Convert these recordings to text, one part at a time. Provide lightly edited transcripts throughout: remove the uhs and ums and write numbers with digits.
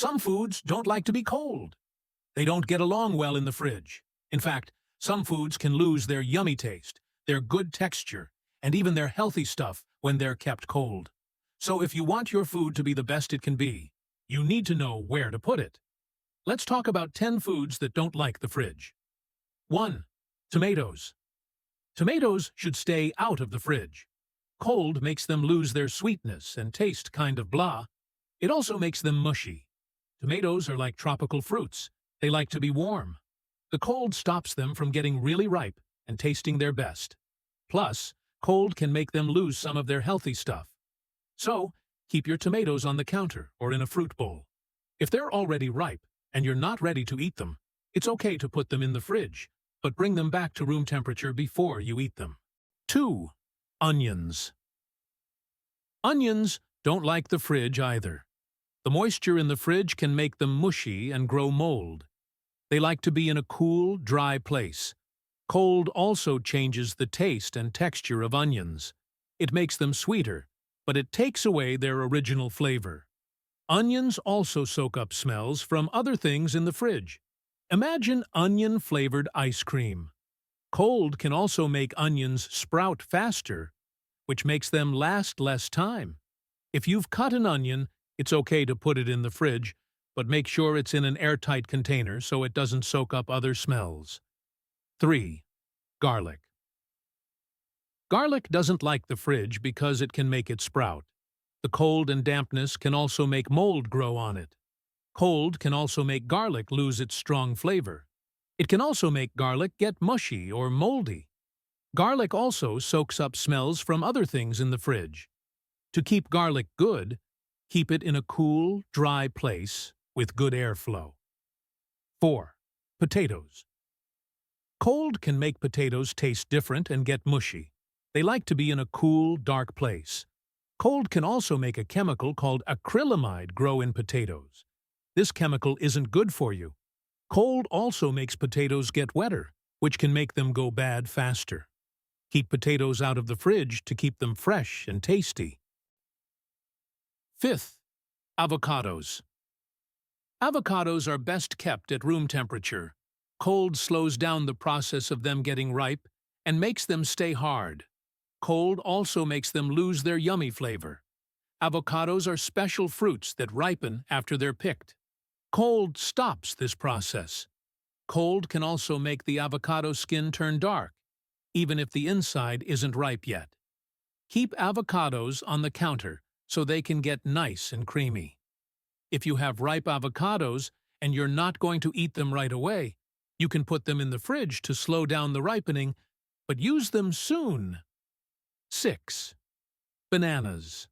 Some foods don't like to be cold. They don't get along well in the fridge. In fact, some foods can lose their yummy taste, their good texture, and even their healthy stuff when they're kept cold. So if you want your food to be the best it can be, you need to know where to put it. Let's talk about 10 foods that don't like the fridge. 1. Tomatoes. Tomatoes should stay out of the fridge. Cold makes them lose their sweetness and taste kind of blah. It also makes them mushy. Tomatoes are like tropical fruits. They like to be warm. The cold stops them from getting really ripe and tasting their best. Plus, cold can make them lose some of their healthy stuff. So, keep your tomatoes on the counter or in a fruit bowl. If they're already ripe and you're not ready to eat them, it's okay to put them in the fridge, but bring them back to room temperature before you eat them. 2. Onions. Onions don't like the fridge either. The moisture in the fridge can make them mushy and grow mold. They like to be in a cool, dry place. Cold also changes the taste and texture of onions. It makes them sweeter, but it takes away their original flavor. Onions also soak up smells from other things in the fridge. Imagine onion-flavored ice cream. Cold can also make onions sprout faster, which makes them last less time. If you've cut an onion, it's okay to put it in the fridge, but make sure it's in an airtight container so it doesn't soak up other smells. 3. Garlic. Garlic doesn't like the fridge because it can make it sprout. The cold and dampness can also make mold grow on it. Cold can also make garlic lose its strong flavor. It can also make garlic get mushy or moldy. Garlic also soaks up smells from other things in the fridge. To keep garlic good, keep it in a cool, dry place with good airflow. 4. Potatoes. Cold can make potatoes taste different and get mushy. They like to be in a cool, dark place. Cold can also make a chemical called acrylamide grow in potatoes. This chemical isn't good for you. Cold also makes potatoes get wetter, which can make them go bad faster. Keep potatoes out of the fridge to keep them fresh and tasty. 5. Avocados. Avocados are best kept at room temperature. Cold slows down the process of them getting ripe and makes them stay hard. Cold also makes them lose their yummy flavor. Avocados are special fruits that ripen after they're picked. Cold stops this process. Cold can also make the avocado skin turn dark, even if the inside isn't ripe yet. Keep avocados on the counter so they can get nice and creamy. If you have ripe avocados and you're not going to eat them right away, you can put them in the fridge to slow down the ripening, but use them soon. 6. Bananas.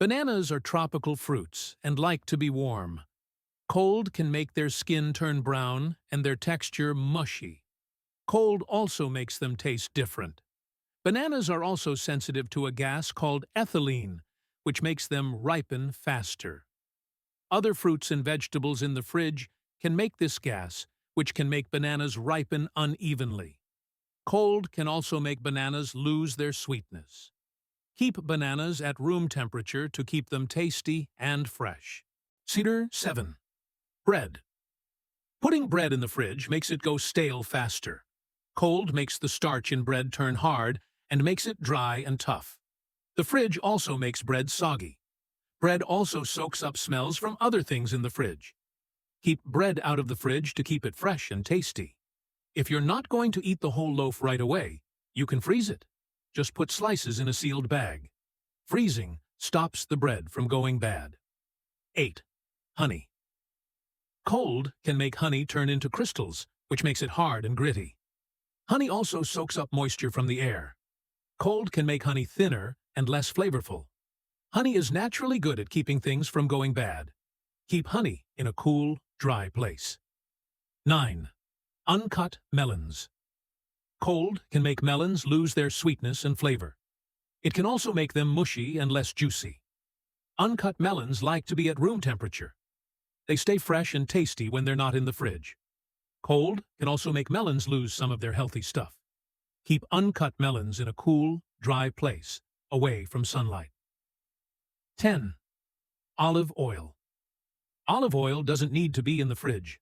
Bananas are tropical fruits and like to be warm. Cold can make their skin turn brown and their texture mushy. Cold also makes them taste different. Bananas are also sensitive to a gas called ethylene, which makes them ripen faster. Other fruits and vegetables in the fridge can make this gas, which can make bananas ripen unevenly. Cold can also make bananas lose their sweetness. Keep bananas at room temperature to keep them tasty and fresh. 7. Bread. Putting bread in the fridge makes it go stale faster. Cold makes the starch in bread turn hard and makes it dry and tough. The fridge also makes bread soggy. Bread also soaks up smells from other things in the fridge. Keep bread out of the fridge to keep it fresh and tasty. If you're not going to eat the whole loaf right away, you can freeze it. Just put slices in a sealed bag. Freezing stops the bread from going bad. 8. Honey. Cold can make honey turn into crystals, which makes it hard and gritty. Honey also soaks up moisture from the air. Cold can make honey thinner and less flavorful. Honey is naturally good at keeping things from going bad. Keep honey in a cool, dry place. 9. Uncut melons. Cold can make melons lose their sweetness and flavor. It can also make them mushy and less juicy. Uncut melons like to be at room temperature. They stay fresh and tasty when they're not in the fridge. Cold can also make melons lose some of their healthy stuff. Keep uncut melons in a cool, dry place, away from sunlight. 10. Olive oil. Olive oil doesn't need to be in the fridge.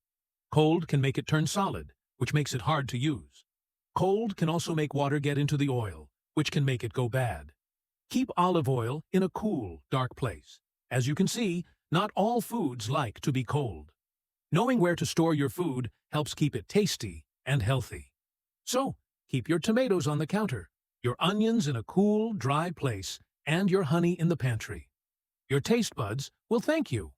Cold can make it turn solid, which makes it hard to use. Cold can also make water get into the oil, which can make it go bad. Keep olive oil in a cool, dark place. As you can see, not all foods like to be cold. Knowing where to store your food helps keep it tasty and healthy. So, keep your tomatoes on the counter, your onions in a cool, dry place, and your honey in the pantry. Your taste buds will thank you.